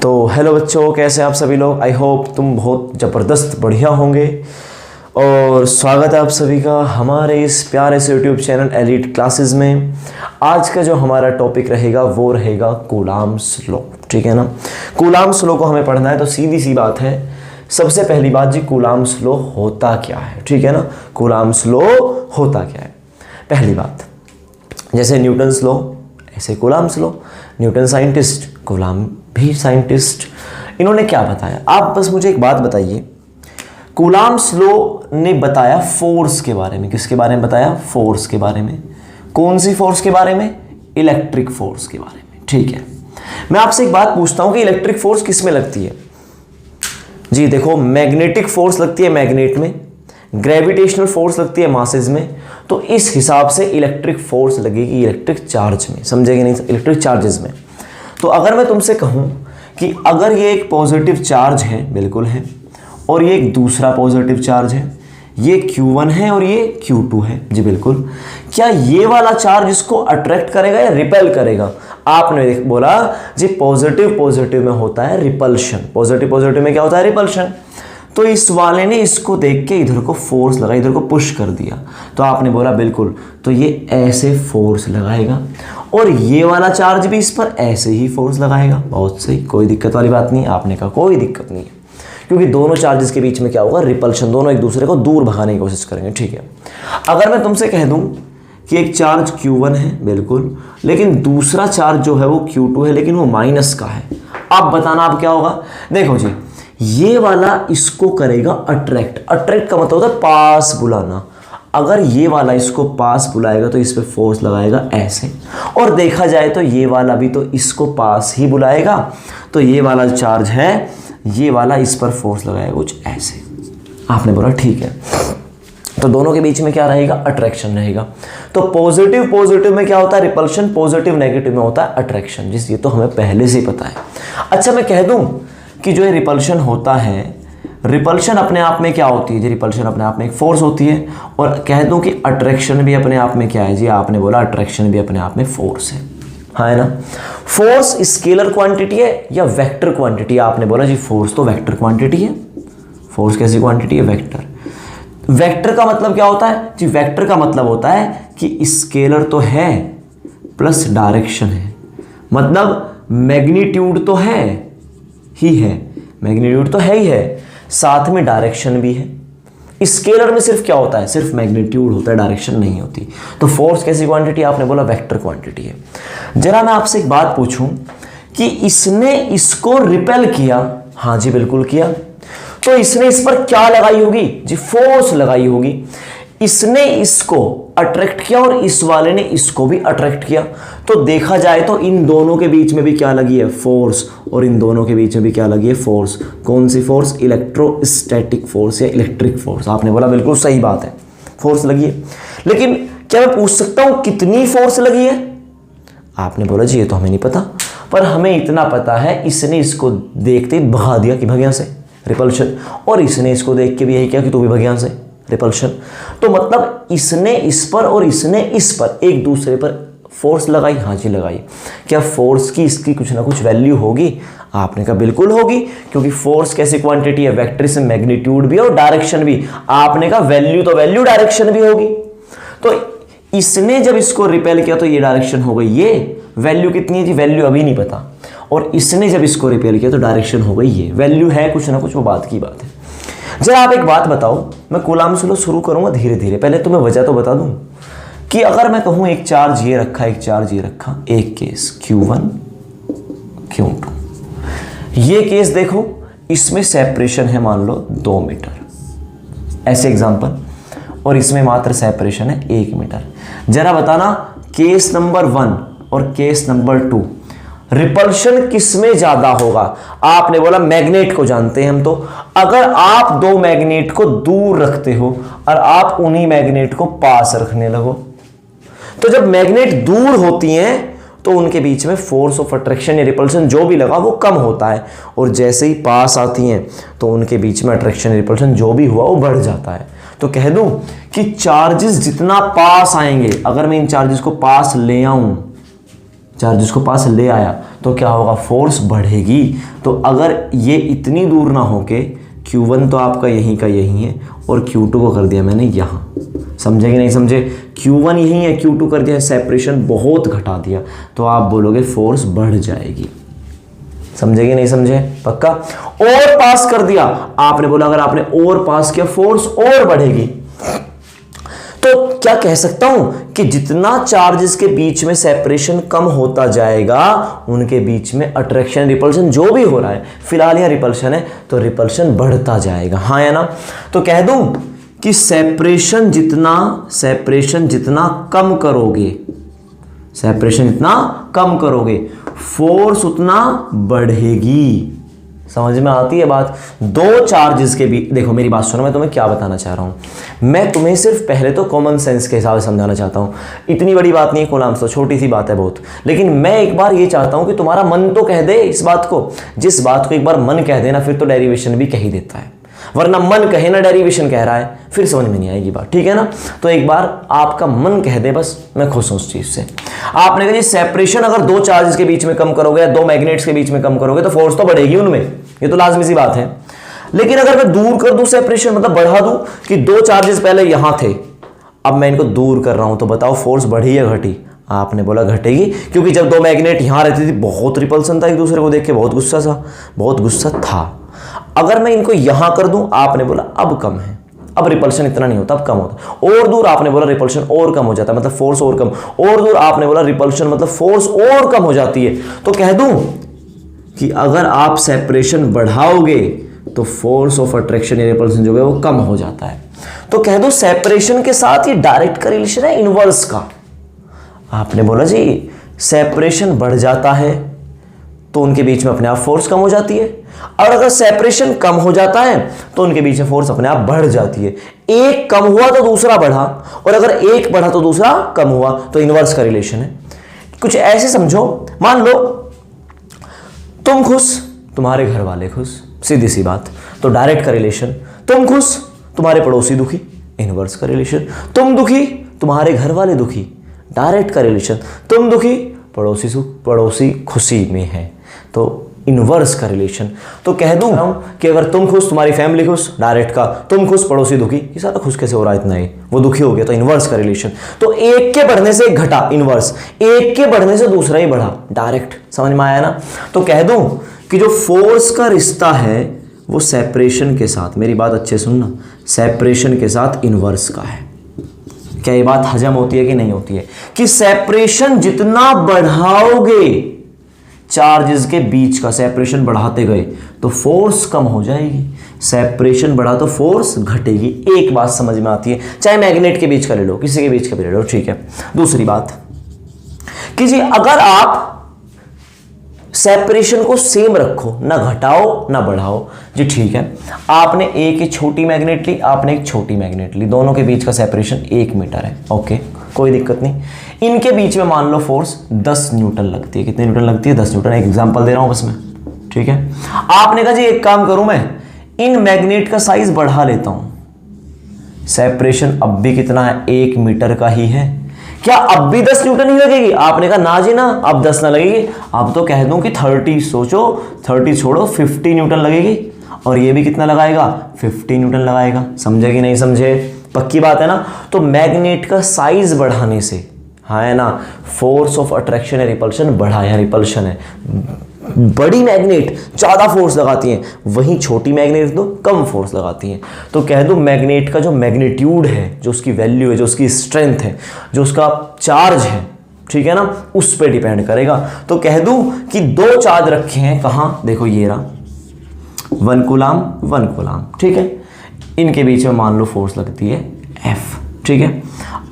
तो हेलो बच्चों, कैसे आप सभी लोग। आई होप तुम बहुत ज़बरदस्त बढ़िया होंगे और स्वागत है आप सभी का हमारे इस प्यारे से यूट्यूब चैनल एलीट क्लासेस में। आज का जो हमारा टॉपिक रहेगा वो रहेगा कूलाम्स लॉ, ठीक है ना। कूलाम्स लॉ को हमें पढ़ना है तो सीधी सी बात है, सबसे पहली बात जी कूलाम्स लॉ होता क्या है, ठीक है ना। कूलाम्स लॉ होता क्या है, पहली बात, जैसे न्यूटन्स लॉ ऐसे coulombs law. Newton scientist, coulomb भी साइंटिस्ट। इन्होंने क्या बताया, आप बस मुझे एक बात बताइए। कूलाम्स लॉ ने बताया फोर्स के बारे में। किसके बारे में बताया? फोर्स के बारे में। कौन सी फोर्स के बारे में? इलेक्ट्रिक फोर्स के बारे में, ठीक है। मैं आपसे एक बात पूछता हूं कि इलेक्ट्रिक फोर्स किस में लगती है जी। देखो, मैग्नेटिक फोर्स लगती है मैग्नेट में, ग्रेविटेशनल फोर्स लगती है मासेस में, तो इस हिसाब से इलेक्ट्रिक फोर्स लगेगी इलेक्ट्रिक चार्ज में, समझेंगे नहीं, इलेक्ट्रिक चार्जेस में। तो अगर मैं तुमसे कहूं कि अगर ये एक पॉजिटिव चार्ज है, बिल्कुल है, और ये एक दूसरा पॉजिटिव चार्ज है, ये Q1 है और ये Q2 है जी, बिल्कुल, क्या ये वाला चार्ज इसको अट्रैक्ट करेगा या रिपेल करेगा? आपने बोला जी पॉजिटिव पॉजिटिव में होता है रिपल्शन, पॉजिटिव पॉजिटिव में क्या होता है? रिपल्शन। तो इस वाले ने इसको देख के इधर को फोर्स लगा, इधर को पुश कर दिया, तो आपने बोला बिल्कुल, तो ये ऐसे फोर्स लगाएगा और ये वाला चार्ज भी इस पर ऐसे ही फोर्स लगाएगा। बहुत सही, कोई दिक्कत वाली बात नहीं। आपने कहा कोई दिक्कत नहीं है, क्योंकि दोनों चार्जेस के बीच में क्या होगा? रिपल्शन, दोनों एक दूसरे को दूर भगाने की कोशिश करेंगे, ठीक है। अगर मैं तुमसे कह दूं कि एक चार्ज Q1 है, बिल्कुल, लेकिन दूसरा चार्ज जो है वो Q2 है, लेकिन वो माइनस का है, आप बताना अब क्या होगा? देखो जी, ये वाला इसको करेगा अट्रैक्ट। अट्रैक्ट का मतलब होता है पास बुलाना। अगर ये वाला इसको पास बुलाएगा तो इस पे फोर्स लगाएगा ऐसे, और देखा जाए तो ये वाला भी तो इसको पास ही बुलाएगा, तो ये वाला चार्ज है, ये वाला इस पर फोर्स लगाएगा कुछ ऐसे। आपने बोला ठीक है, तो दोनों के बीच में क्या रहेगा? अट्रैक्शन रहेगा। तो पॉजिटिव पॉजिटिव में क्या होता है? रिपल्शन। पॉजिटिव नेगेटिव में होता है अट्रैक्शन। जिस ये तो हमें पहले से ही पता है। अच्छा, मैं कह दूं कि जो ये रिपल्शन होता है, रिपल्शन अपने आप में क्या होती है जी? रिपल्शन अपने आप में एक फोर्स होती है, और कह दूं कि अट्रैक्शन भी अपने आप में क्या है जी? आपने बोला अट्रैक्शन भी अपने आप में फोर्स है, हाँ है ना। फोर्स स्केलर क्वांटिटी है या वेक्टर क्वांटिटी? आपने बोला जी फोर्स तो वेक्टर क्वांटिटी है। फोर्स कैसी क्वांटिटी है? वेक्टर। वेक्टर का मतलब क्या होता है जी? वेक्टर का मतलब होता है कि स्केलर तो है प्लस डायरेक्शन है, मतलब मैग्नीट्यूड तो है ही है, मैग्नीट्यूड तो है ही है, साथ में डायरेक्शन भी है। स्केलर में सिर्फ क्या होता है? सिर्फ मैग्नीट्यूड होता है, डायरेक्शन नहीं होती। तो फोर्स कैसी क्वांटिटी? आपने बोला वेक्टर क्वांटिटी है। जरा मैं आपसे एक बात पूछूं कि इसने इसको रिपेल किया, हाँ जी बिल्कुल किया, तो इसने इस पर क्या लगाई होगी जी? फोर्स लगाई होगी। इसने इसको अट्रैक्ट किया और इस वाले ने इसको भी अट्रैक्ट किया, तो देखा जाए तो इन दोनों के बीच में भी क्या लगी है? फोर्स। और इन दोनों के बीच में भी क्या लगी है? फोर्स। कौन सी फोर्स? इलेक्ट्रोस्टैटिक फोर्स या इलेक्ट्रिक फोर्स। आपने बोला बिल्कुल सही बात है, फोर्स लगी है। लेकिन क्या मैं पूछ सकता हूं कितनी फोर्स लगी है? आपने बोला जी ये तो हमें नहीं पता, पर हमें इतना पता है इसने इसको देखते ही भगा दिया कि भग से, रिपल्शन, और इसने इसको देख के भी यही किया कि तू भी भग से, रिपल्शन। तो मतलब इसने इस पर और इसने इस पर एक दूसरे पर फोर्स लगाई, हाँ जी लगाई। क्या फोर्स की इसकी कुछ ना कुछ वैल्यू होगी? आपने कहा बिल्कुल होगी, क्योंकि फोर्स कैसी क्वांटिटी है? वेक्टर से मैग्नीट्यूड भी और डायरेक्शन भी। आपने कहा वैल्यू तो वैल्यू डायरेक्शन भी होगी। तो इसने जब इसको रिपेल किया तो ये डायरेक्शन हो गई, ये वैल्यू कितनी है जी? वैल्यू अभी नहीं पता। और इसने जब इसको रिपेल किया तो डायरेक्शन हो गई ये, वैल्यू है कुछ ना कुछ, वो बात की बात है। जरा आप एक बात बताओ, मैं कूलाम्स लॉ शुरू करूंगा धीरे धीरे, पहले तुम्हें वजह तो बता दूं कि अगर मैं कहूं एक चार्ज ये रखा, एक चार्ज ये रखा, एक केस Q1 Q2, ये केस देखो, इसमें सेपरेशन है मान लो 2 मीटर, ऐसे एग्जांपल, और इसमें मात्र सेपरेशन है 1 मीटर। जरा बताना केस नंबर 1 और केस नंबर 2 रिपल्शन किसमें ज्यादा होगा? आपने बोला मैग्नेट को जानते हैं हम, तो अगर आप दो मैग्नेट को दूर रखते हो और आप उन्हीं मैग्नेट को पास रखने लगो, तो जब मैग्नेट दूर होती हैं तो उनके बीच में फोर्स ऑफ अट्रैक्शन या रिपल्शन जो भी लगा वो कम होता है, और जैसे ही पास आती हैं तो उनके बीच में अट्रैक्शन रिपल्शन जो भी हुआ वो बढ़ जाता है। तो कह दूं कि चार्जेस जितना पास आएंगे, अगर मैं इन चार्जेस को पास ले आऊं, चार्जेस को पास ले आया तो क्या होगा, फोर्स बढ़ेगी। तो अगर ये इतनी दूर ना हो के Q1 तो आपका यहीं का यहीं है और Q2 को कर दिया मैंने यहाँ, समझे कि नहीं समझे, Q1 यहीं है, Q2 कर दिया, सेपरेशन बहुत घटा दिया, तो आप बोलोगे फोर्स बढ़ जाएगी। समझे कि नहीं समझे, पक्का। और पास कर दिया, आपने बोला अगर आपने और पास किया फोर्स और बढ़ेगी। तो क्या कह सकता हूं कि जितना चार्जेस के बीच में सेपरेशन कम होता जाएगा उनके बीच में अट्रैक्शन रिपल्शन जो भी हो रहा है, फिलहाल यह रिपल्शन है तो रिपल्शन बढ़ता जाएगा, हाँ या ना। तो कह दूं कि सेपरेशन जितना कम करोगे, सेपरेशन जितना कम करोगे फोर्स उतना बढ़ेगी। समझ में आती है बात। दो चार्जेस के बीच, देखो मेरी बात सुनो, मैं तुम्हें क्या बताना चाह रहा हूं, मैं तुम्हें सिर्फ पहले तो कॉमन सेंस के हिसाब से समझाना चाहता हूं। इतनी बड़ी बात नहीं है कूलम्ब्स, तो छोटी सी बात है बहुत, लेकिन मैं एक बार ये चाहता हूं कि तुम्हारा मन तो कह दे इस बात को। जिस बात को एक बार मन कह देना फिर तो डेरिवेशन भी कह ही देता है, वरना मन कहे ना डेरिवेशन कह रहा है फिर समझ में नहीं आएगी बात, ठीक है ना। तो एक बार आपका मन कह दे बस, मैं खुश हूं उस चीज से। आपने कहा जी सेपरेशन अगर दो चार्जेस के बीच में कम करोगे या दो मैग्नेट्स के बीच में कम करोगे तो फोर्स तो बढ़ेगी उनमें, ये तो लाजमी सी बात है। लेकिन अगर मैं दूर कर दूं सेपरेशन, मतलब बढ़ा दूं कि दो चार्जेस पहले यहां थे, अब मैं इनको दूर कर रहा हूं, तो बताओ फोर्स बढ़ी या घटी। आपने बोला घटेगी, क्योंकि जब दो मैग्नेट यहां रहती थी बहुत रिपल्सन था एक दूसरे को देख के, बहुत गुस्सा था। अगर मैं इनको यहां कर दूं, आपने बोला अब कम है, अब रिपल्शन इतना नहीं होता, अब कम होता। और दूर, आपने बोला रिपल्शन और कम हो जाता है, मतलब फोर्स और कम। और दूर, आपने बोला रिपल्शन मतलब फोर्स और कम हो जाती है। तो कह दूं कि अगर आप सेपरेशन बढ़ाओगे तो फोर्स ऑफ अट्रैक्शन या रिपल्शन जो है वो कम हो जाता है। तो कह दो सेपरेशन के साथ ये डायरेक्ट का रिलेशन है इनवर्स का। आपने बोला जी सेपरेशन बढ़ जाता है तो उनके बीच में अपने आप फोर्स कम हो जाती है, और अगर सेपरेशन कम हो जाता है तो उनके बीच में फोर्स अपने आप बढ़ जाती है। एक कम हुआ तो दूसरा बढ़ा, और अगर एक बढ़ा तो दूसरा कम हुआ, तो इनवर्स का रिलेशन है। कुछ ऐसे समझो, मान लो तुम खुश, तुम्हारे घर वाले खुश, सीधी सी बात, तो डायरेक्ट का रिलेशन। तुम खुश, तुम्हारे पड़ोसी दुखी, इनवर्स का रिलेशन। तुम दुखी, तुम्हारे घर वाले दुखी, डायरेक्ट का रिलेशन। तुम दुखी, पड़ोसी सुख, पड़ोसी खुशी में है, तो इनवर्स का रिलेशन। तो कह दूं कि अगर तुम खुश, तुम्हारी फैमिली खुश, डायरेक्ट का। तुम खुश, पड़ोसी दुखी, ये सारा खुश कैसे हो रहा है इतना ही, वो दुखी हो गया, तो इनवर्स का रिलेशन। तो एक के बढ़ने से एक घटा, इनवर्स। एक के बढ़ने से दूसरा ही बढ़ा, डायरेक्ट। समझ में आया ना। तो कह दूं कि जो फोर्स का रिश्ता है वो सेपरेशन के साथ, मेरी बात अच्छे सुनना, सेपरेशन के साथ इनवर्स का है। क्या ये बात हजम होती है कि नहीं होती है, कि सेपरेशन जितना बढ़ाओगे चार्जेस के बीच का, सेपरेशन बढ़ाते गए तो फोर्स कम हो जाएगी, सेपरेशन बढ़ा तो फोर्स घटेगी। एक बात समझ में आती है, चाहे मैग्नेट के बीच का ले लो, किसी के बीच का भी ले लो, ठीक है। दूसरी बात कि जी अगर आप सेपरेशन को सेम रखो, ना घटाओ ना बढ़ाओ, जी ठीक है। आपने एक छोटी मैग्नेट ली, आपने एक छोटी मैग्नेट ली, दोनों के बीच का सेपरेशन 1 मीटर है, ओके, कोई दिक्कत नहीं। इनके बीच में मान लो फोर्स 10 न्यूटन लगती है। कितने न्यूटन लगती है? 10 न्यूटन। एक एग्जांपल दे रहा हूं बस मैं, ठीक है। आपने कहा जी एक काम करूं, मैं इन मैग्नेट का साइज बढ़ा लेता हूं। सेपरेशन अब भी कितना है? 1 मीटर का ही है। क्या अब भी 10 न्यूटन ही लगेगी? आपने कहा ना जी ना, अब 10 ना लगेगी। अब तो कह दूं कि 30, सोचो 30 छोड़ो 50 न्यूटन लगेगी, और ये भी कितना लगाएगा? 50 न्यूटन लगाएगा। समझे कि नहीं समझे? पक्की बात है ना। तो मैग्नेट का साइज बढ़ाने से, हाँ है ना, फोर्स ऑफ अट्रैक्शन या रिपल्शन बढ़ा, या रिपल्शन है। बड़ी मैग्नेट ज्यादा फोर्स लगाती हैं, वहीं छोटी मैग्नेट तो कम फोर्स लगाती हैं। तो कह दो मैग्नेट का जो मैग्नीट्यूड है, जो उसकी वैल्यू है, जो उसकी स्ट्रेंथ है, जो उसका चार्ज है, ठीक है ना, उस पर डिपेंड करेगा। तो कह दूं कि 2 चार्ज रखे हैं, कहां? देखो ये रहा, 1 कूलम 1 कूलम, ठीक है। इनके बीच में मान लो फोर्स लगती है F, ठीक है।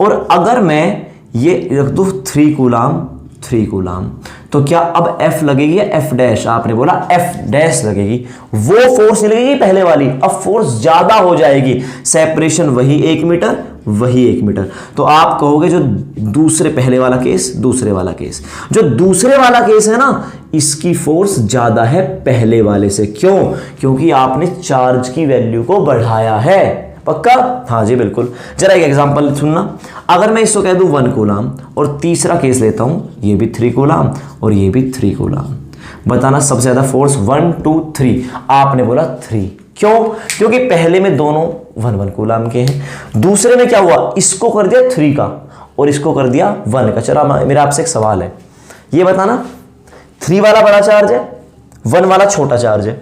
और अगर मैं ये रख दूं 3 कूलम 3 कूलम, तो क्या अब F लगेगी या F डैश? आपने बोला F डैश लगेगी। वो फोर्स नहीं लगेगी पहले वाली, अब फोर्स ज्यादा हो जाएगी। सेपरेशन वही 1 मीटर, वही 1 मीटर। तो आप कहोगे जो दूसरे, पहले वाला केस, दूसरे वाला केस, जो दूसरे वाला केस है ना, इसकी फोर्स ज्यादा है पहले वाले से। क्यों? क्योंकि आपने चार्ज की वैल्यू को बढ़ाया है। पक्का? हाँ जी बिल्कुल। जरा एक एग्जांपल सुनना। अगर मैं इसको कह दूं 1 कूलम, और तीसरा केस लेता हूं, ये भी 3 कूलम और ये भी 3 कूलम, बताना सबसे ज्यादा फोर्स 1 2 3। आपने बोला 3। क्यों? क्योंकि पहले में दोनों 1 कूलाम के हैं। दूसरे में क्या हुआ, इसको कर दिया 3 का और इसको कर दिया 1 का। चलो मेरा आपसे एक सवाल है, ये बताना 3 वाला बड़ा चार्ज है, 1 वाला छोटा चार्ज है।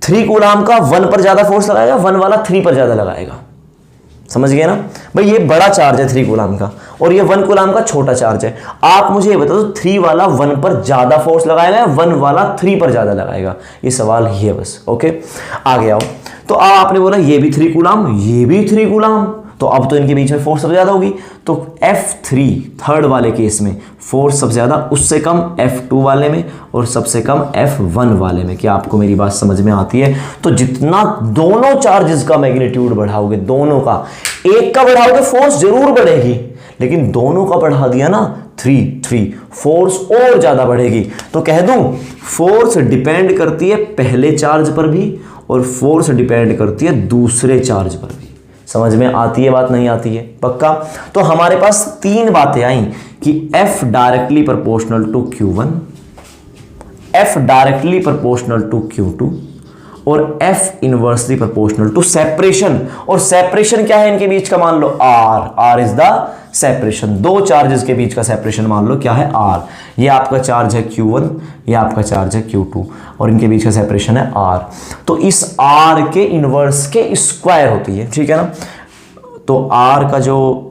3 कूलाम का 1 पर ज्यादा फोर्स लगाएगा, 1 वाला 3 पर ज्यादा लगाएगा। समझ गए ना भाई? ये बड़ा चार्ज है 3 कूलाम का और ये 1 कूलाम का छोटा चार्ज है। आप मुझे ये बता दो 3 वाला 1 पर ज्यादा फोर्स लगाएगा या 1 वाला 3 पर ज्यादा लगाएगा? ये सवाल ही है बस। ओके, आगे आओ। तो आपने बोला ये भी 3 कूलाम, ये भी 3 कूलाम, तो अब तो इनके बीच में फोर्स सबसे ज्यादा होगी। तो F3 थर्ड वाले केस में फोर्स सबसे ज्यादा, उससे कम F2 वाले में और सबसे कम F1 वाले में। क्या आपको मेरी बात समझ में आती है? तो जितना दोनों चार्जेस का मैग्नीट्यूड बढ़ाओगे, दोनों का, एक का बढ़ाओगे फोर्स जरूर बढ़ेगी, लेकिन दोनों का बढ़ा दिया ना 3 फोर्स और ज्यादा बढ़ेगी। तो कह दूं फोर्स डिपेंड करती है पहले चार्ज पर भी और फोर्स डिपेंड करती है दूसरे चार्ज पर भी। समझ में आती है बात, नहीं आती है? पक्का? तो हमारे पास 3 बातें आई कि F directly proportional to Q1, F directly proportional to Q2 और F inversely proportional to separation. और सेपरेशन क्या है इनके बीच का? मान लो R इज द सेपरेशन। दो चार्जेस के बीच का सेपरेशन मान लो क्या है? R। ये आपका चार्ज है Q1, ये आपका चार्ज है Q2 और इनके बीच का सेपरेशन है R। तो इस R के इनवर्स के स्क्वायर होती है, ठीक है ना? तो R का जो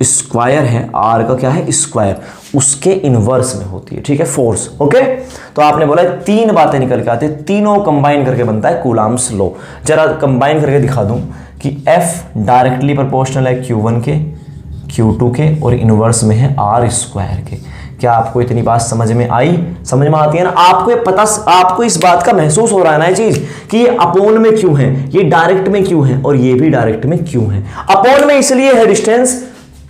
स्क्वायर है, R का क्या है? स्क्वायर, उसके इनवर्स में होती है, ठीक है, फोर्स। ओके, तो आपने बोला 3 बातें निकल के आती है, तीनों कंबाइन करके बनता है कूलाम्स लॉ। जरा कंबाइन करके दिखा दूं कि F डायरेक्टली प्रोपोर्शनल है Q1 के, Q2 के और इनवर्स में है R स्क्वायर के। क्या आपको इतनी बात समझ में आई? समझ में आती है ना? आपको ये पता, आपको इस बात का महसूस हो रहा है ना ये चीज कि ये अपोन में क्यों है, ये डायरेक्ट में क्यों है और ये भी डायरेक्ट में क्यों है। अपोन में इसलिए है डिस्टेंस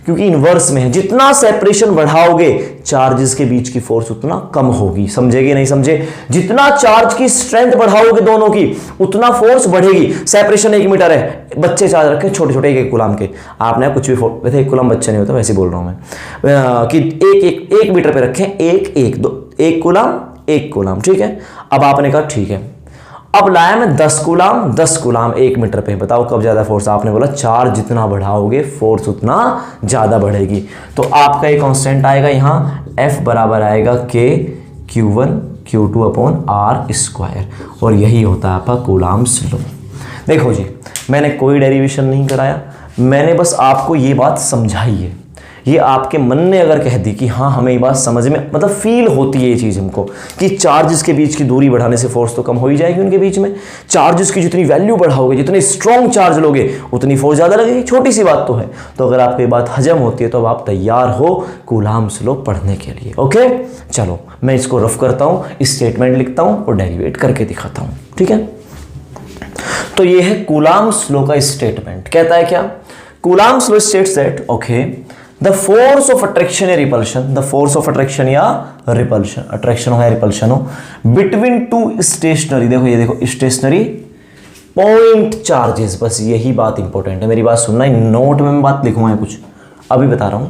क्योंकि इनवर्स में है। जितना सेपरेशन बढ़ाओगे चार्जेस के बीच की फोर्स उतना कम होगी। समझेगे नहीं समझे? जितना चार्ज की स्ट्रेंथ बढ़ाओगे दोनों की उतना फोर्स बढ़ेगी। सेपरेशन 1 मीटर है, बच्चे चार्ज रखे छोटे छोटे 1 कूलाम के, आपने कुछ भी वैसे 1 कूलाम बच्चा नहीं होता, वैसे बोल रहा हूं मैं कि 1 मीटर पे रखें, 1 कूलाम 1 कूलाम, ठीक है। अब आपने कहा ठीक है, अब लाया मैं 10 कूलाम 1 मीटर पे। बताओ कब ज्यादा फोर्स? आपने बोला चार्ज जितना बढ़ाओगे फोर्स उतना ज्यादा बढ़ेगी। तो आपका ये कांस्टेंट आएगा यहां, F बराबर आएगा K Q1 Q2 upon R square और यही होता है आपका कूलाम्स लॉ। देखो जी, मैंने कोई डेरिवेशन नहीं कराया, मैंने बस आपको ये बात समझाई है। ये आपके मन ने अगर कह दी कि हाँ हमें ये बात समझ में, मतलब फील होती है ये चीज़ हमको कि चार्जेस के बीच की दूरी बढ़ाने से फोर्स तो कम हो ही जाएगी उनके बीच में। चार्जेस की जितनी वैल्यू बढ़ाओगे, जितने स्ट्रॉन्ग चार्ज लोगे उतनी फोर्स ज़्यादा लगेगी। छोटी सी बात तो है। तो अगर आपको ये बात हजम होती है तो अब आप तैयार हो कूलाम्स लॉ पढ़ने के लिए। ओके, चलो मैं इसको रफ करता हूँ, स्टेटमेंट लिखता हूँ और डेरिवेट करके दिखाता हूँ, ठीक है। तो ये है कूलाम्स लॉ का स्टेटमेंट। कहता है क्या? Coulomb's law states that okay the force of attraction या repulsion, the force of attraction या रिपल्शन, अट्रैक्शन हो या रिपल्शन हो, बिटवीन 2 स्टेशनरी, देखो ये देखो स्टेशनरी पॉइंट चार्जेस, बस यही बात इंपॉर्टेंट है। मेरी बात सुनना, नोट में मैं बात लिखूंगा कुछ, अभी बता रहा हूं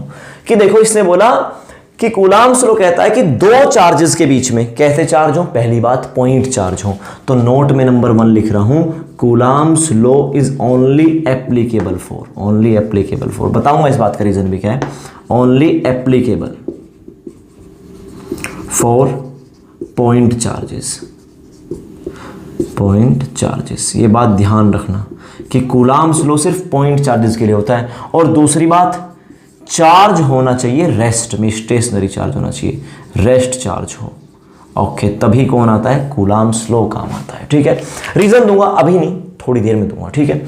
कि देखो इसने बोला कि कूलाम्स लॉ कहता है कि 2 चार्जेस के बीच में कैसे चार्ज हो? पहली बात पॉइंट चार्ज हो। तो नोट में नंबर 1 लिख रहा हूं, coulombs law is only applicable for, बताऊंगा इस बात का रीजन भी क्या है, only applicable for point charges. ये बात ध्यान रखना कि कूलाम्स लॉ सिर्फ पॉइंट चार्जेस के लिए होता है। और दूसरी बात, चार्ज होना चाहिए रेस्ट में, स्टेशनरी चार्ज होना चाहिए, रेस्ट चार्ज हो, ओके, तभी कौन आता है? कूलाम्स लॉ काम आता है, ठीक है। रीजन दूंगा, अभी नहीं, थोड़ी देर में दूंगा, ठीक है।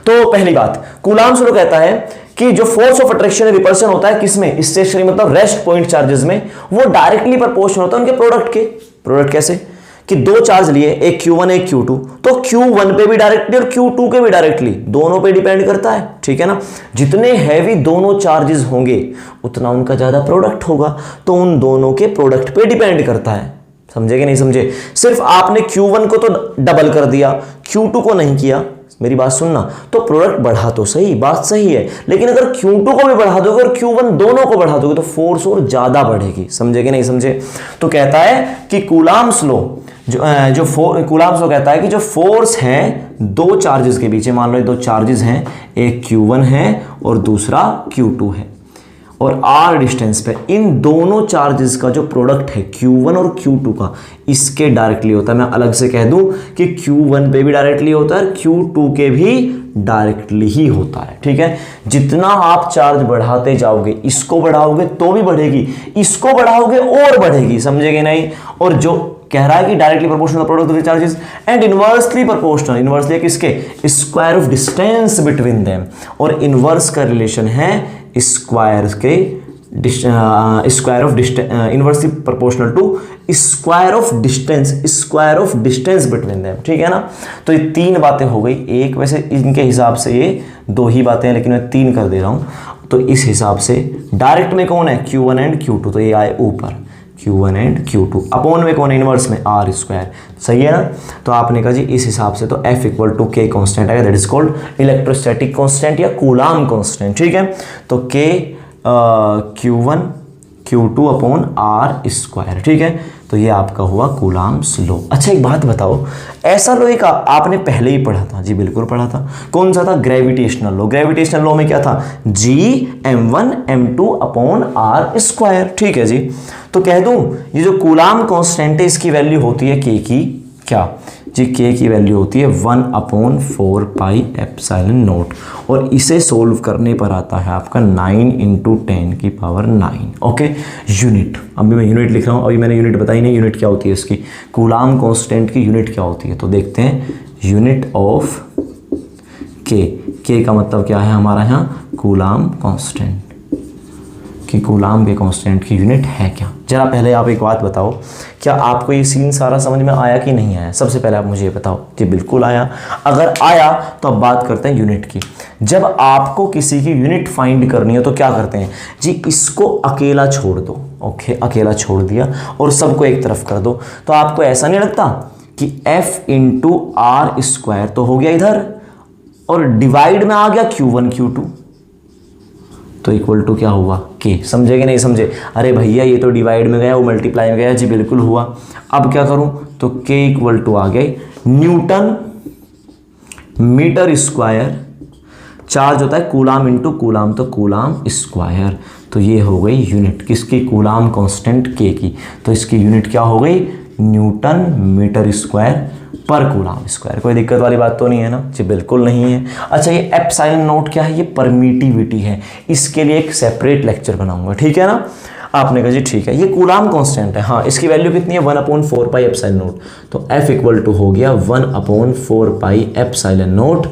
तो पहली बात, कूलाम्स लॉ कहता है कि जो फोर्स ऑफ अट्रैक्शन या रिपल्शन होता है किसमें? स्टेशनरी मतलब रेस्ट पॉइंट चार्जेस में, वो डायरेक्टली प्रोपोर्शनल होता है उनके प्रोडक्ट के। प्रोडक्ट कैसे? कि 2 चार्ज लिए, एक Q1 एक Q2, तो Q1 पे भी डायरेक्टली और Q2 के भी डायरेक्टली, दोनों पे डिपेंड करता है, ठीक है ना। जितने हैवी दोनों चार्जेस होंगे उतना उनका ज्यादा प्रोडक्ट होगा, तो उन दोनों के प्रोडक्ट पे डिपेंड करता है। समझे कि नहीं समझे? सिर्फ आपने Q1 को तो डबल कर दिया, Q2 को नहीं किया, मेरी बात सुनना, तो प्रोडक्ट बढ़ा तो सही, बात सही है, लेकिन अगर Q2 को भी बढ़ा दोगे और Q1 दोनों को बढ़ा दोगे तो फोर्स और ज्यादा बढ़ेगी। समझे कि नहीं समझे? तो कहता है कि कूलाम्स लॉ कूलाम्स लॉ कहता है कि जो फोर्स है दो चार्जेस के बीच, मान लो ये दो चार्जेस हैं, एक Q1 है और दूसरा Q2 है, और r डिस्टेंस पे इन दोनों चार्जेस का जो प्रोडक्ट है Q1 और Q2 का, इसके डायरेक्टली होता है। मैं अलग से कह दूं कि Q1 पे भी डायरेक्टली होता है, Q2 के भी डायरेक्टली ही होता है। ठीक है, जितना आप चार्ज बढ़ाते जाओगे, इसको बढ़ाओगे तो भी बढ़ेगी, इसको बढ़ाओगे और बढ़ेगी। समझेगे नहीं? और जो कह रहा है कि directly proportional product of the charges and inversely proportional, inversely किसके? Square of distance between them, और इनवर्स का रिलेशन है स्क्वायर के square of distance, inversely proportional to square of distance between them. ठीक है ना? तो ये तीन बातें हो गई। एक वैसे इनके हिसाब से ये दो ही बातें हैं, लेकिन मैं तीन कर दे रहा हूं। तो इस हिसाब से डायरेक्ट में कौन है? Q1 एंड Q2, तो ये आए ऊपर Q1 एंड Q2। अपोन में कौन है? इनवर्स में R स्क्वायर। सही है ना? तो आपने कहा जी इस हिसाब से तो F equal to K constant आएगा, that is called electrostatic constant या कूलाम कॉन्स्टेंट। ठीक है, तो K Q1 Q2 upon R square. ठीक है, तो ये आपका हुआ कूलाम्स लॉ। अच्छा एक बात बताओ, ऐसा लॉ एक आपने पहले ही पढ़ा था? जी बिल्कुल पढ़ा था। कौन सा था? Gravitational law. ग्रेविटेशनल लॉ में क्या था? G m1 m2 upon R square. ठीक है जी, तो कह दूं ये जो कूलाम कांस्टेंट है इसकी वैल्यू होती है K की क्या जी? K की वैल्यू होती है 1 अपॉन 4 पाई एप्सिलॉन नॉट, और इसे सोल्व करने पर आता है आपका 9 इंटू 10 की पावर 9। ओके, यूनिट, अभी मैं यूनिट लिख रहा हूँ, अभी मैंने यूनिट बताई नहीं, यूनिट क्या होती है इसकी, कूलाम कांस्टेंट की यूनिट क्या होती है। तो देखते हैं, यूनिट ऑफ K का मतलब क्या है हमारा यहाँ? कूलाम कांस्टेंट, कि कूलाम के कांस्टेंट की यूनिट है क्या। जरा पहले आप एक बात बताओ, क्या आपको ये सीन सारा समझ में आया कि नहीं आया? सबसे पहले आप मुझे ये बताओ कि बिल्कुल आया। अगर आया तो अब बात करते हैं यूनिट की। जब आपको किसी की यूनिट फाइंड करनी हो तो क्या करते हैं जी? इसको अकेला छोड़ दो। ओके, अकेला छोड़ दिया और सबको एक तरफ कर दो, तो आपको ऐसा नहीं लगता कि F इंटू R स्क्वायर तो हो गया इधर, और डिवाइड में आ गया Q1 Q2, तो इक्वल टू क्या हुआ? K। समझे कि नहीं समझे? अरे भैया ये तो डिवाइड में गया, वो मल्टीप्लाई में गया। जी बिल्कुल हुआ। अब क्या करूं? तो K इक्वल टू आ गए न्यूटन मीटर स्क्वायर, चार्ज होता है कूलाम इंटू कूलाम, तो कूलाम स्क्वायर। तो ये हो गई यूनिट किसकी? कूलाम कांस्टेंट K की। तो इसकी यूनिट क्या हो गई? न्यूटन मीटर स्क्वायर पर कूलाम स्क्वायर। कोई दिक्कत वाली बात तो नहीं है ना? जी बिल्कुल नहीं है। अच्छा ये एप्सिलॉन नॉट क्या है? ये परमिटिविटी है, इसके लिए एक सेपरेट लेक्चर बनाऊंगा। ठीक है ना? आपने कहा जी ठीक है, ये कूलाम कांस्टेंट है। हाँ, इसकी वैल्यू कितनी है? 1 अपॉन 4 पाई एप्सिलॉन नॉट, तो F इक्वल टू हो गया 1 upon 4 pi epsilon not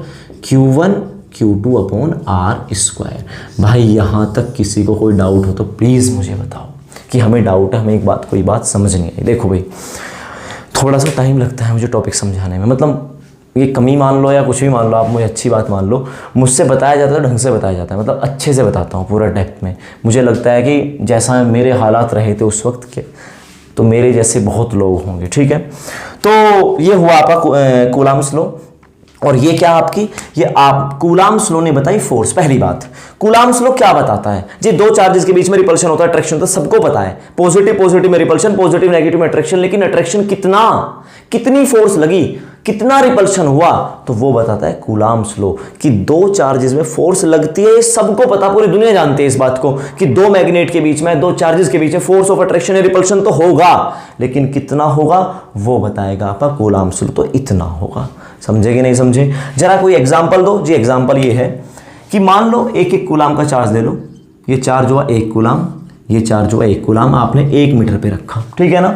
Q1 Q2 upon R square. भाई यहाँ तक किसी को कोई डाउट हो तो प्लीज़ मुझे बताओ कि हमें डाउट है, हमें एक बात कोई बात समझ नहीं आई। देखो भाई, थोड़ा सा टाइम लगता है मुझे टॉपिक समझाने में, मतलब ये कमी मान लो या कुछ भी मान लो, आप मुझे अच्छी बात मान लो, मुझसे बताया जाता है ढंग से बताया जाता है, मतलब अच्छे से बताता हूँ पूरा डेप्थ में। मुझे लगता है कि जैसा मेरे हालात रहे थे उस वक्त के, तो मेरे जैसे बहुत लोग होंगे। ठीक है, तो ये हुआ आपका कूलाम्स लॉ। और ये क्या आपकी, ये आप कूलाम्स लॉ ने बताई फोर्स। पहली बात, कूलाम्स लॉ क्या बताता है जी? दो चार्जेस के बीच में रिपल्शन होता है, अट्रैक्शन, तो सबको पता है। पॉजिटिव पॉजिटिव में रिपल्शन, पॉजिटिव नेगेटिव में अट्रैक्शन, लेकिन अट्रैक्शन कितनी फोर्स लगी, कितना रिपल्शन हुआ, तो वो बताता है कूलाम्स लॉ। कि दो चार्जेस में फोर्स लगती है, ये सबको पता, पूरी दुनिया जानती है इस बात को कि दो मैग्नेट के बीच में, दो चार्जेस के बीच में फोर्स ऑफ अट्रैक्शन या रिपल्शन तो होगा, लेकिन कितना होगा वो बताएगा आपका कूलाम्स लॉ, तो इतना होगा। समझे कि नहीं समझे? जरा कोई एग्जांपल दो जी। एग्जांपल ये है कि मान लो एक कूलाम का चार्ज ले लो, ये चार्ज हुआ 1 कूलाम, ये चार्ज हुआ 1 कूलाम, आपने 1 मीटर पे रखा। ठीक है ना?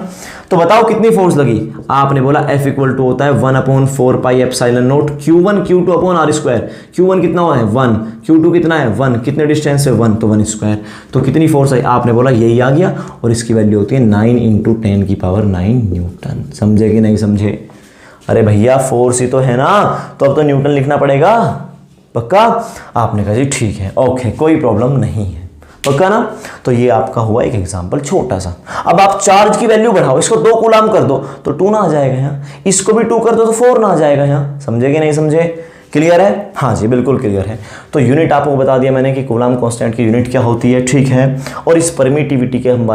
तो बताओ कितनी फोर्स लगी? आपने बोला F इक्वल टू होता है 1 upon 4 pi epsilon not Q1 Q2 upon R square. Q1 कितना हुआ है? 1, Q2 कितना है? 1, कितने डिस्टेंस है? 1, तो 1 स्क्वायर। तो कितनी फोर्स आई? आपने बोला यही आ गया, और इसकी वैल्यू होती है 9 इंटू 10 की पावर 9 न्यूटन। समझे कि नहीं समझे? अरे भैया फोर्स ही तो है ना, तो अब तो न्यूटन लिखना पड़ेगा, पक्का? आपने कहा जी ठीक है, ओके, कोई प्रॉब्लम नहीं है, पक्का ना? तो ये आपका हुआ एक एग्जांपल छोटा सा। अब आप चार्ज की वैल्यू बढ़ाओ, इसको 2 कूलाम कर दो तो 2 ना आ जाएगा यहाँ, इसको भी 2 कर दो तो 4 ना आ जाएगा यहाँ। समझे कि नहीं समझे? क्लियर है? हाँ जी बिल्कुल क्लियर है। तो यूनिट आपको बता दिया मैंने कि कूलाम कांस्टेंट की यूनिट क्या होती है, ठीक है। और इस परमिटिविटी के हम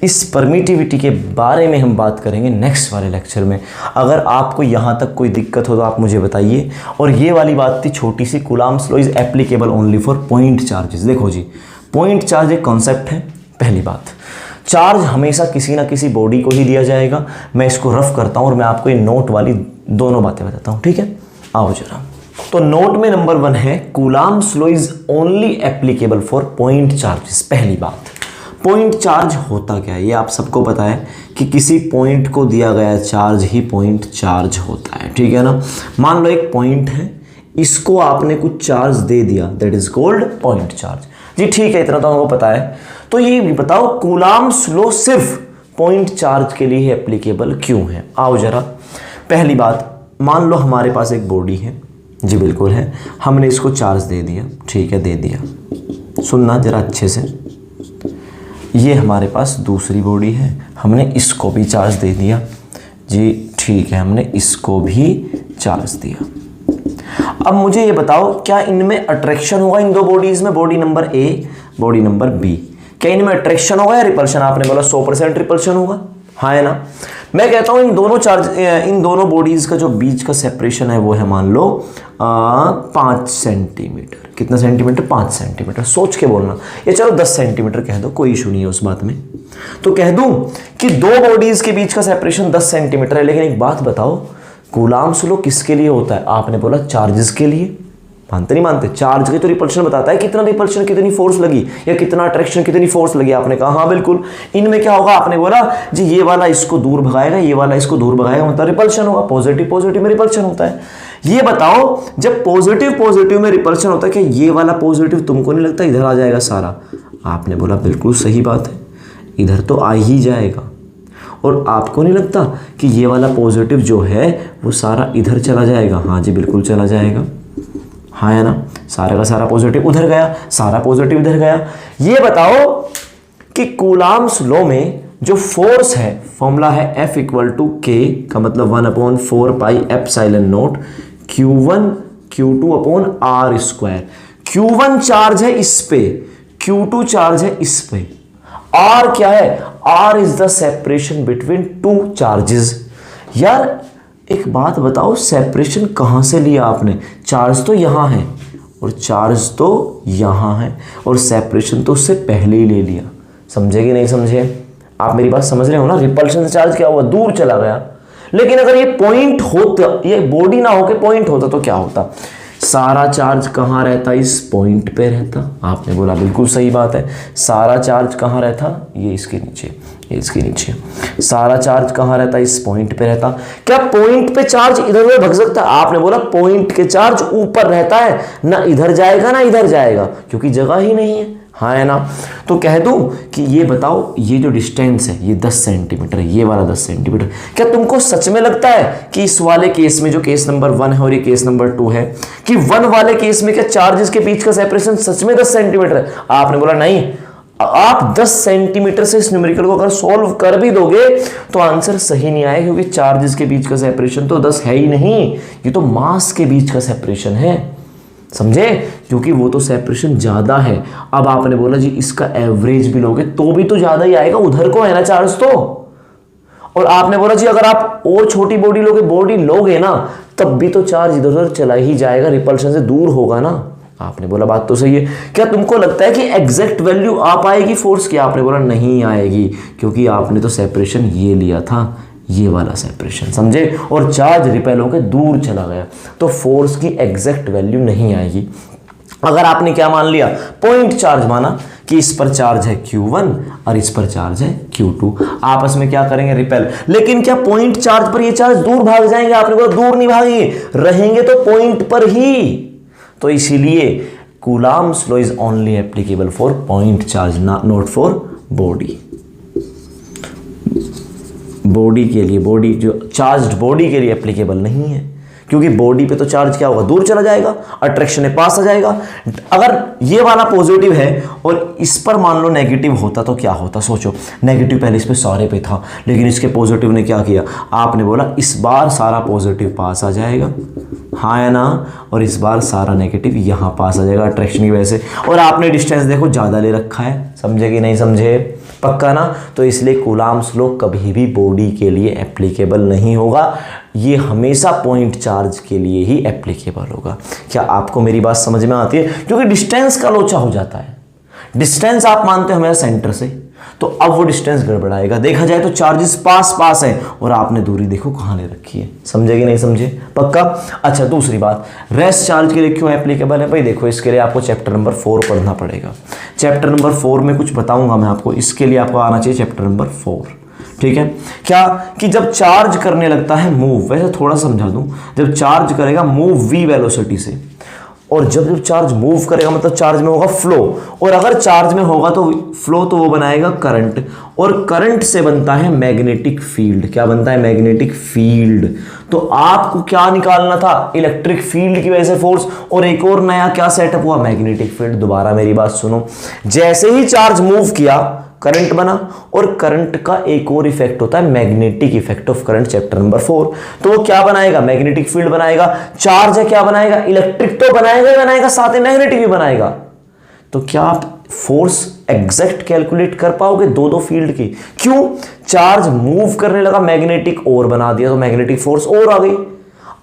इस परमिटिविटी के बारे में हम बात करेंगे नेक्स्ट वाले लेक्चर में। अगर आपको यहाँ तक कोई दिक्कत हो तो आप मुझे बताइए। और ये वाली बात थी छोटी सी, Coulomb's law is applicable only for point charges. देखो जी, पॉइंट चार्ज एक कॉन्सेप्ट है। पहली बात, चार्ज हमेशा किसी ना किसी बॉडी को ही दिया जाएगा। मैं इसको रफ करता हूँ और मैं आपको ये नोट वाली दोनों बातें बताता हूँ, ठीक है। आओ जरा, तो नोट में नंबर 1 है coulombs law is only applicable for point charges. पहली बात, पॉइंट चार्ज होता क्या है ये आप सबको पता है कि किसी पॉइंट को दिया गया चार्ज ही पॉइंट चार्ज होता है, ठीक है ना। मान लो एक पॉइंट है, इसको आपने कुछ चार्ज दे दिया, that is called point charge. जी ठीक है, इतना तो हमको पता है। तो ये भी बताओ कूलाम्स लॉ सिर्फ पॉइंट चार्ज के लिए एप्लीकेबल क्यों है? आओ जरा, पहली बात, मान लो हमारे पास एक बॉडी है, जी बिल्कुल है, हमने इसको चार्ज दे दिया, ठीक है, दे दिया। सुनना जरा अच्छे से, ये हमारे पास दूसरी बॉडी है, हमने इसको भी चार्ज दे दिया, जी ठीक है, हमने इसको भी चार्ज दिया। अब मुझे ये बताओ, क्या इनमें अट्रैक्शन होगा इन दो बॉडीज में, body number A, body number B, क्या इनमें अट्रैक्शन होगा या रिपल्शन? आपने बोला 100% रिपल्शन होगा, हाँ है ना। मैं कहता हूं इन दोनों बॉडीज का जो बीच का सेपरेशन है वो है मान लो 5 सेंटीमीटर। कितना सेंटीमीटर? 5 सेंटीमीटर। सोच के बोलना, ये चलो 10 सेंटीमीटर कह दो, कोई इशू नहीं है उस बात में। तो कह दूं कि दो बॉडीज के बीच का सेपरेशन 10 सेंटीमीटर है। लेकिन एक बात बताओ, कूलाम्स लॉ किसके लिए होता है? आपने बोला चार्जेस के लिए। मानते नहीं मानते? चार्ज के तो रिपल्शन बताता है, कितना रिपल्शन कितनी फोर्स लगी या कितना अट्रैक्शन कितनी फोर्स लगी। आपने कहा हाँ बिल्कुल। इनमें क्या होगा? आपने बोला जी ये वाला इसको दूर भगाएगा, ये वाला इसको दूर भगाएगा, मतलब रिपल्शन होगा। पॉजिटिव पॉजिटिव में रिपल्शन होता है। ये बताओ, जब पॉजिटिव पॉजिटिव में रिपल्शन होता है, क्या ये वाला पॉजिटिव तुमको नहीं लगता इधर आ जाएगा सारा? आपने बोला बिल्कुल सही बात है, इधर तो आ ही जाएगा। और आपको नहीं लगता कि ये वाला पॉजिटिव जो है वो सारा इधर चला जाएगा? हाँ जी बिल्कुल चला जाएगा, हाँ है ना। सारा का सारा पॉजिटिव उधर गया, सारा पॉजिटिव इधर गया। ये बताओ कि कूलाम्स लॉ में जो फोर्स है, फॉर्मूला है F = K का मतलब 1/4 pi epsilon not Q1 Q2/R²। Q1 charge है इस पे, Q2 चार्ज है इस पे, R क्या है? R is the separation between two charges. यार एक बात बताओ, सेपरेशन कहां से लिया आपने? चार्ज तो यहां है और चार्ज तो यहां है, और सेपरेशन तो उससे पहले ही ले लिया। समझे कि नहीं समझे? आप मेरी बात समझ रहे हो ना? रिपल्शन से चार्ज क्या हुआ? दूर चला गया। लेकिन अगर ये पॉइंट होता, ये बॉडी ना होके पॉइंट होता तो क्या होता? सारा चार्ज कहाँ रहता? इस पॉइंट पे रहता। आपने बोला बिल्कुल सही बात है। सारा चार्ज कहाँ रहता? ये इसके नीचे, ये इसके नीचे। सारा चार्ज कहाँ रहता? इस पॉइंट पे रहता। क्या पॉइंट पे चार्ज इधर उधर भग सकता है? आपने बोला पॉइंट के चार्ज ऊपर रहता है, ना इधर जाएगा ना इधर जाएगा, क्योंकि जगह ही नहीं है, हाँ है ना। तो कह दूं कि ये बताओ, ये जो डिस्टेंस है ये 10 सेंटीमीटर है, ये वाला 10 सेंटीमीटर। क्या तुमको सच में लगता है कि इस वाले केस में, जो केस नंबर 1 है और ये केस नंबर 2 है, कि 1 वाले केस में क्या चार्जेस के बीच का सेपरेशन सच में 10 सेंटीमीटर है? आपने बोला नहीं। आप 10 सेंटीमीटर से इस न्यूमेरिकल को अगर सॉल्व कर भी दोगे तो आंसर सही नहीं आएगा, क्योंकि चार्जेस के बीच का सेपरेशन तो 10 है ही नहीं, ये तो मास के बीच का सेपरेशन है। समझे? क्योंकि वो तो सेपरेशन ज्यादा है। अब आपने बोला जी इसका एवरेज भी लोगे तो भी तो ज्यादा ही आएगा, उधर को है ना चार्ज तो। और आपने बोला जी अगर आप और छोटी बॉडी लोगे ना, तब भी तो चार्ज इधर उधर चला ही जाएगा, रिपल्शन से दूर होगा ना। आपने बोला बात तो सही है। क्या तुमको लगता है कि एग्जैक्ट वैल्यू आ पाएगी फोर्स की? आपने बोला नहीं आएगी, क्योंकि आपने तो सेपरेशन ये लिया था, ये वाला सेपरेशन, समझे? और चार्ज रिपेल होकर दूर चला गया, तो फोर्स की एग्जैक्ट वैल्यू नहीं आएगी। अगर आपने क्या मान लिया? पॉइंट चार्ज माना कि इस पर चार्ज है Q1 और इस पर चार्ज है Q2, आपस में क्या करेंगे? रिपेल। लेकिन क्या पॉइंट चार्ज पर ये चार्ज दूर भाग जाएंगे? आपने बोला दूर नहीं भागेंगे, रहेंगे तो पॉइंट पर ही। तो इसीलिए coulombs law is only applicable for point charge, not for body. Body के लिए, बॉडी जो चार्ज्ड बॉडी के लिए एप्लीकेबल नहीं है, क्योंकि बॉडी पे तो चार्ज क्या होगा, दूर चला जाएगा, अट्रैक्शन में पास आ जाएगा। अगर ये वाला पॉजिटिव है और इस पर मान लो नेगेटिव होता तो क्या होता, सोचो। नेगेटिव पहले इस पे सारे पे था, लेकिन इसके पॉजिटिव ने क्या किया, आपने बोला इस बार सारा पॉजिटिव पास आ जाएगा, हाँ या ना, और इस बार सारा नेगेटिव यहाँ पास आ जाएगा अट्रैक्शन की वजह से। और आपने डिस्टेंस देखो ज़्यादा ले रखा है, समझे कि नहीं समझे, पक्का ना। तो इसलिए कूलाम्स लॉ कभी भी बॉडी के लिए एप्लीकेबल नहीं होगा, ये हमेशा पॉइंट चार्ज के लिए ही एप्लीकेबल होगा। क्या आपको मेरी बात समझ में आती है? क्योंकि डिस्टेंस का लोचा हो जाता है। डिस्टेंस आप मानते हो हमेशा सेंटर से, तो अब वो डिस्टेंस गड़बड़ाएगा। देखा जाए तो चार्जेस पास पास हैं और आपने दूरी देखो कहाँ ले रखी है, समझे कि नहीं समझे, पक्का। अच्छा, दूसरी बात, रेस्ट चार्ज के लिए क्यों एप्लीकेबल है भाई, देखो इसके लिए आपको चैप्टर नंबर 4 पढ़ना पड़ेगा। चैप्टर नंबर 4 में कुछ बताऊंगा मैं आपको, इसके लिए आपको आना चाहिए चैप्टर नंबर 4, ठीक है। क्या कि जब चार्ज करने लगता है मूव, वैसे थोड़ा समझा दूं, जब चार्ज करेगा मूव v वेलोसिटी से, और जब चार्ज मूव करेगा मतलब चार्ज में होगा फ्लो, और अगर चार्ज में होगा तो फ्लो तो वो बनाएगा करंट, और करंट से बनता है मैग्नेटिक फील्ड। क्या बनता है, मैग्नेटिक फील्ड। तो आपको क्या निकालना था, इलेक्ट्रिक फील्ड की वजह से फोर्स, और एक और नया क्या सेटअप हुआ, मैग्नेटिक फील्ड। दोबारा मेरी बात सुनो, जैसे ही चार्ज मूव किया करंट बना, और करंट का एक और इफेक्ट होता है magnetic effect of current, chapter number 4। तो वो क्या बनाएगा, मैग्नेटिक फील्ड बनाएगा। चार्ज है क्या बनाएगा, इलेक्ट्रिक तो बनाएगा ही बनाएगा, साथ ही मैग्नेटिक भी बनाएगा। तो क्या आप फोर्स एग्जैक्ट कैलकुलेट कर पाओगे दो फील्ड की? क्यों, चार्ज मूव करने लगा, मैग्नेटिक और बना दिया तो मैग्नेटिक फोर्स और आ गई।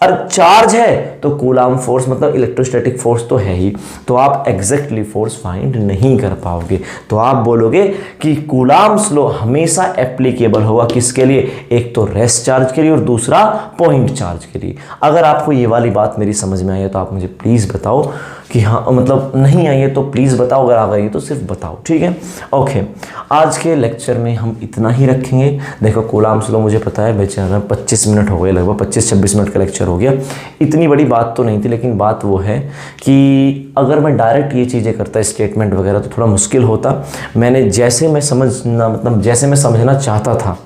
और चार्ज है तो कूलाम फोर्स मतलब इलेक्ट्रोस्टैटिक फोर्स तो है ही, तो आप एग्जैक्टली फोर्स फाइंड नहीं कर पाओगे। तो आप बोलोगे कि कूलाम्स लॉ हमेशा एप्लीकेबल होगा किसके लिए, एक तो रेस्ट चार्ज के लिए और दूसरा पॉइंट चार्ज के लिए। अगर आपको ये वाली बात मेरी समझ में आई है तो आप मुझे प्लीज़ बताओ कि हाँ, मतलब नहीं आई है तो प्लीज़ बताओ, अगर आ गई तो सिर्फ बताओ, ठीक है। ओके, आज के लेक्चर में हम इतना ही रखेंगे। देखो कूलाम्स लॉ मुझे पता है बेचारा 25 मिनट हो गए, लगभग 25-26 मिनट का लेक्चर हो गया। इतनी बड़ी बात तो नहीं थी, लेकिन बात वो है कि अगर मैं डायरेक्ट ये चीज़ें करता स्टेटमेंट वगैरह तो थोड़ा मुश्किल होता। मैंने जैसे मैं समझना चाहता था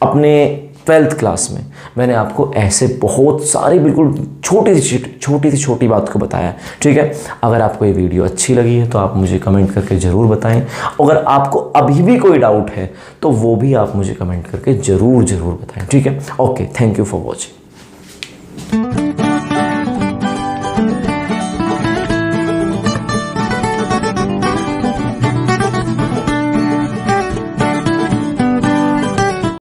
अपने 12th क्लास में, मैंने आपको ऐसे बहुत सारी बिल्कुल छोटी बात को बताया, ठीक है। अगर आपको ये वीडियो अच्छी लगी है तो आप मुझे कमेंट करके ज़रूर बताएं। अगर आपको अभी भी कोई डाउट है तो वो भी आप मुझे कमेंट करके ज़रूर बताएं, ठीक है। Okay, thank you for watching.